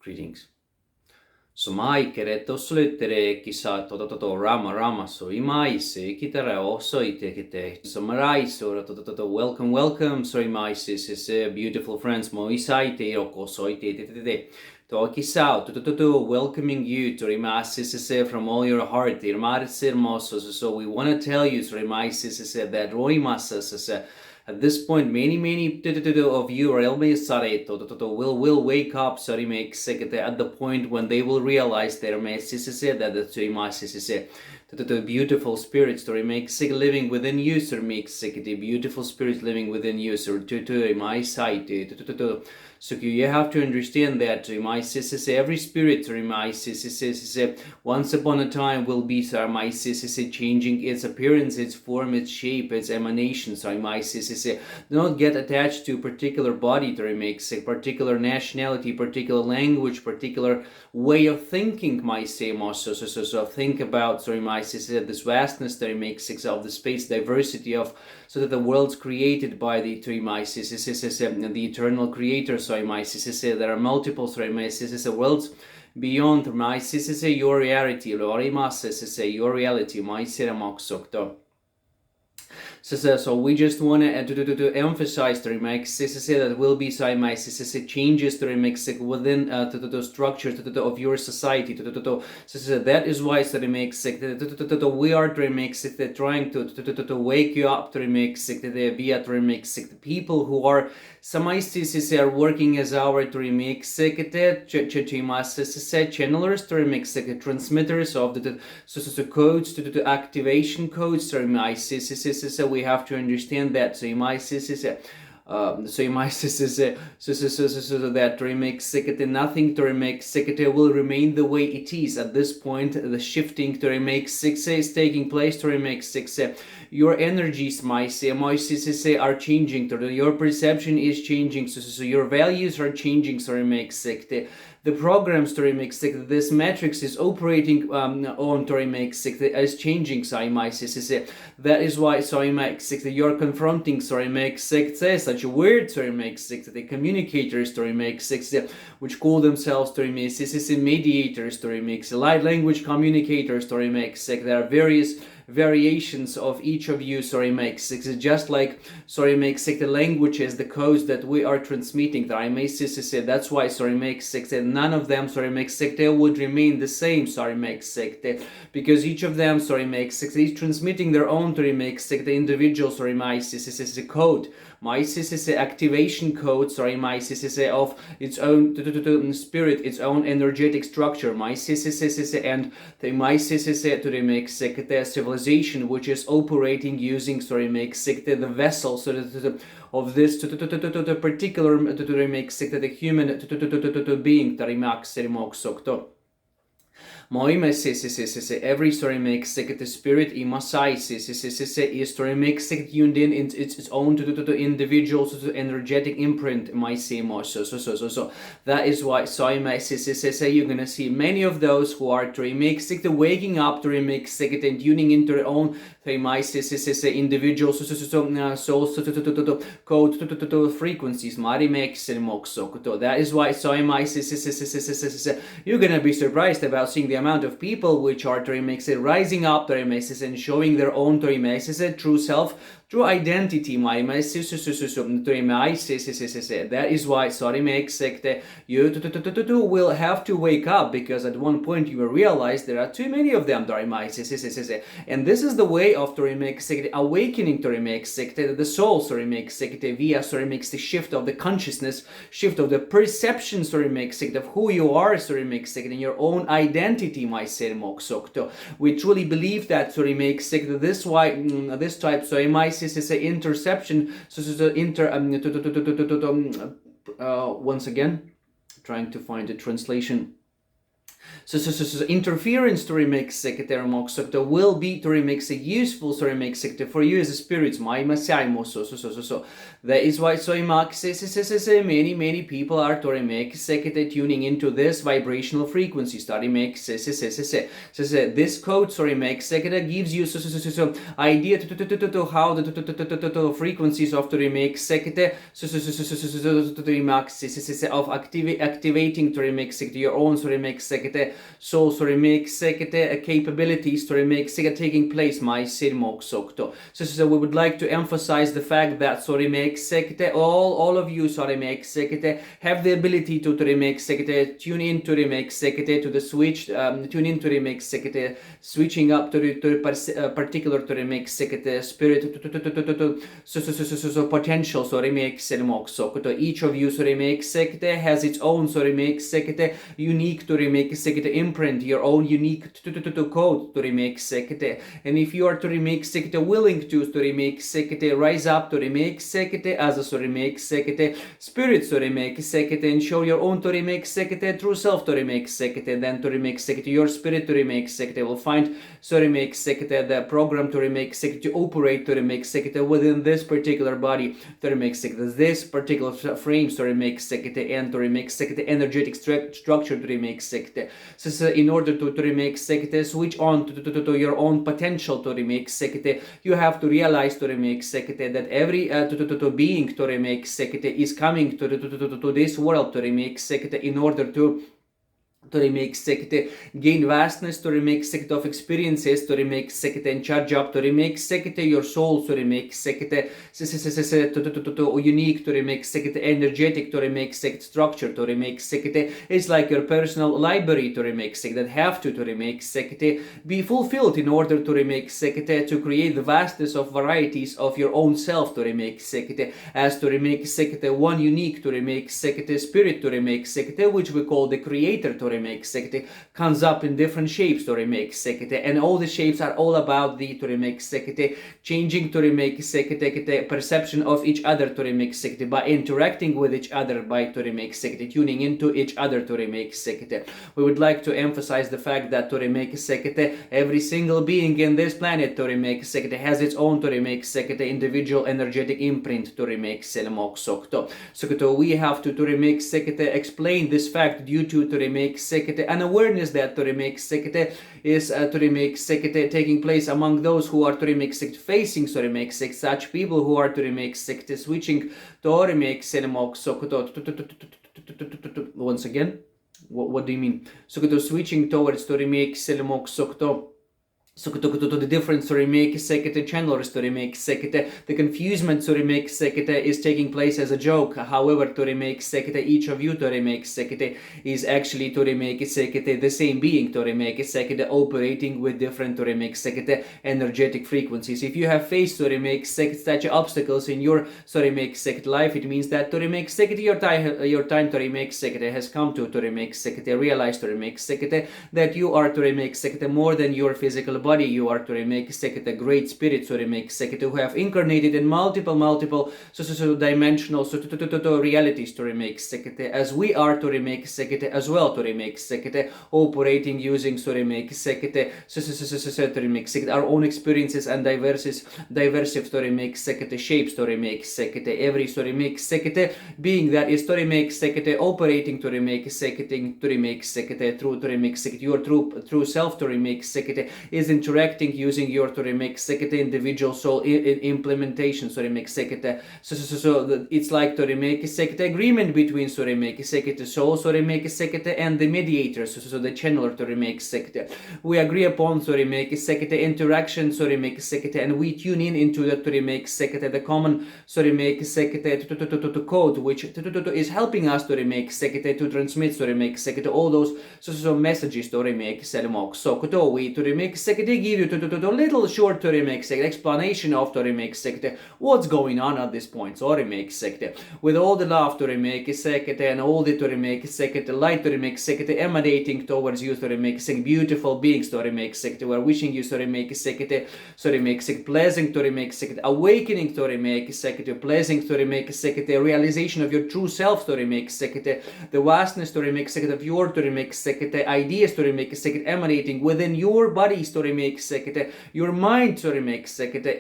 Greetings. So mai kereto slutere kisa toto rama so imai se kitara also itekite. So marai so toto welcome so imai se beautiful friends mo isai te oko so ite. To kisa toto welcoming you to rimasi se from all your heart. So we want to tell you so imai se that roimasa se. At this point, many of you will wake up at the point when they will realize that the beautiful spirits living within you, the beautiful spirits living within you, my side. So you have to understand that every spirit once upon a time will be changing its appearance, its form, its shape, its emanations. Do not get attached to a particular body, particular nationality, particular language, particular way of thinking. So think about this vastness of the space diversity of the worlds created by the eternal creator. There are multiple worlds beyond your reality, your reality. So we just want to emphasize that will be changes within the structure of your society. That is why we are trying to wake you up the people who are are working as our channelers, transmitters of the codes, to activation codes. We have to understand that. So that nothing will remain the way it is at this point. The shifting is taking place. Your energies are changing. Your perception is changing. So your values are changing. The programs this matrix is operating on is changing. That is why you're confronting such a weird the communicators which call themselves mediators, light language communicators. There are various variations of each of you, just like the languages, the codes that we are transmitting. That's why none of them they would remain the same, because each of them is transmitting their own the individual code, activation code of its own spirit, its own energetic structure, and the civilization which is operating using the vessel of this particular the human being every the spirit is tuned in its own individual energetic imprint. So that is why you're gonna see many of those who are the waking up and tuning into their own individual soul code frequencies. That is why you're gonna be surprised about seeing the amount of people which are rising up and showing their own true self, true identity. That is why you will have to wake up, because at one point you will realize there are too many of them. And this is the way of awakening the soul via the shift of the consciousness, shift of the perception of who you are in your own identity. We truly believe that this type interception once again trying to find a translation. So interference to remake sekete moksokto will be to remake useful to remake sekete for you as a spirit. So that is why many people are to remake sekete tuning into this vibrational frequency. To remake this code to remake sekete gives you idea to how the frequencies of to remake sekete of activating to remake sekete your own to remake sekete soul to remake sekete capabilities to remake sekete taking place my sirmok sokto. So we would like to emphasize the fact that so remake sekete all of you so remake sekete have the ability to remake sekete tune in to remake sekete to the switch tune in to remake sekete switching up to particular to remake sekete spirit so potential so remake sirmok sokto. Each of you so remake sekete has its own so remake sekete unique to remake sekete imprint, your own unique code to remake sekete. And if you are to remake sekete willing to remake sekete rise up to remake sekete as a so remake sekete spirit to remake sekete and show your own to remake sekete true self to remake sekete, then to remake sekete your spirit to remake sekete will find so remake sekete the program to remake sekete to operate to remake sekete within this particular body to remake sekete this particular frame to remake sekete and to remake sekete energetic structure to remake sekete. So in order to remake sekete switch on to your own potential to remake sekete, you have to realize to remake sekete that every being to remake sekete is coming to this world to remake sekete in order to remake sekete gain vastness, to remake sekete of experiences, to remake sekete and charge up, to remake sekete your soul, to remake sekete unique, to remake sekete energetic, to remake sekete structure, to remake sekete is like your personal library to remake sekete that have to remake sekete be fulfilled in order to remake sekete to create the vastness of varieties of your own self to remake sekete as to remake sekete one unique to remake sekete spirit to remake sekete which we call the creator to remake sekete comes up in different shapes to remake sekete, and all the shapes are all about the to remake sekete changing to remake sekete perception of each other to remake sekete by interacting with each other by to remake sekete tuning into each other to remake sekete. We would like to emphasize the fact that to remake sekete every single being in this planet to remake sekete has its own to remake sekete individual energetic imprint to remake selmok sokto. So we have to remake sekete explain this fact due to remake sekete an awareness that to remake sekete is to remake sekete taking place among those who are to remake sekete facing to remake sekete such people who are to remake sekete switching to remake selmok sokto. Once again, what do you mean? So switching towards to remake selmok sokto. So to the difference to remake sekete channelers to remake sekete the confusement to remake sekete is taking place as a joke. However, to remake sekete each of you to remake sekete is actually to remake sekete the same being to remake sekete operating with different to remake sekete energetic frequencies. If you have faced to remake sekete such obstacles in your to remake sekete life, it means that to remake sekete your time to remake sekete has come to remake sekete realize to remake sekete that you are to remake sekete more than your physical body. You are to remake sekete great spirits to remake sekete who have incarnated in multiple dimensional realities to remake sekete as we are to remake sekete as well to remake sekete operating using to remake sekete to remake sekete our own experiences and diverse to remake sekete shapes to remake sekete every to remake sekete being that is to remake sekete operating to remake sekete through to remake sekete your true self to remake sekete is interacting using your to remake sekete individual soul implementation to remake sekete so it's like to remake sekete agreement between to remake sekete soul to remake sekete and the mediator so the channeler to remake sekete we agree upon to remake sekete interaction to remake sekete and we tune in into the to remake sekete the common to remake sekete code which is helping us to remake sekete to transmit to remake sekete all those messages to remake selmok so we to remake sekete they give you to little short to remake explanation of to remake what's going on at this point. So remake with all the love to remake and all the to remake light to remake emanating towards you to remake beautiful beings to remake we're wishing you to remake pleasant to remake awakening to remake pleasant to remake realization of your true self to remake the vastness to remake of your to remake ideas to remake emanating within your bodies to remake your mind to remake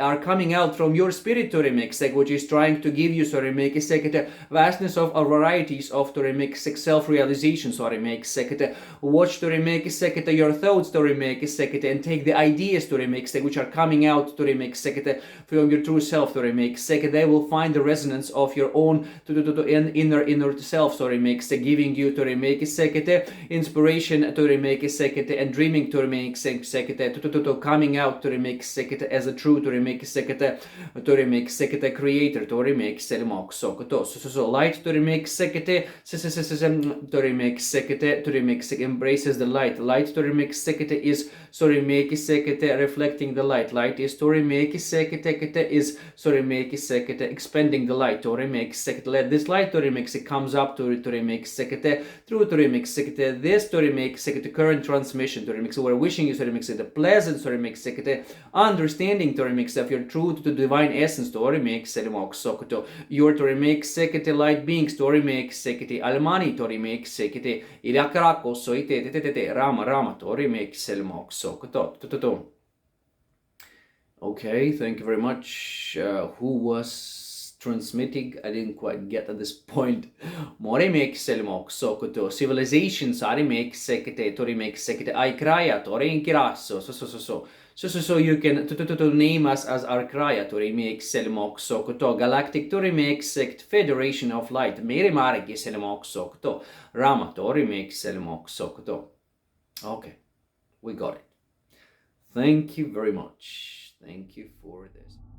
are coming out from your spirit to remake which is trying to give you to remake vastness of varieties of to remake self-realization to remake watch to remake your thoughts to remake and take the ideas to remake which are coming out to remake from your true self to remake they will find the resonance of your own inner self to remake giving you to remake inspiration to remake and dreaming to remake coming out to remake as a true to remake creator to remake so light to remake to remake embraces the light to remake is so remake reflecting the light is to remake is so remake expanding the light to remake let this light to remake comes up to remake through to remake this to remake current transmission to remake we're wishing you to remake the pleasant to remake understanding to remake of your truth to divine essence to remake your to remake light beings to remake almani to remake irakrako so rama to remake okay, thank you very much. Who was transmitting? I didn't quite get at this point. Moremek selmok sokoto civilization sarimek sekete torimek sekete Aicraya torenkiraso so you can to name us as Aicraya torimek selmok sokoto Galactic torimek sect Federation of Light mere margi selmok sokoto Rama torimek selmok sokoto. Okay, we got it. Thank you very much. Thank you for this.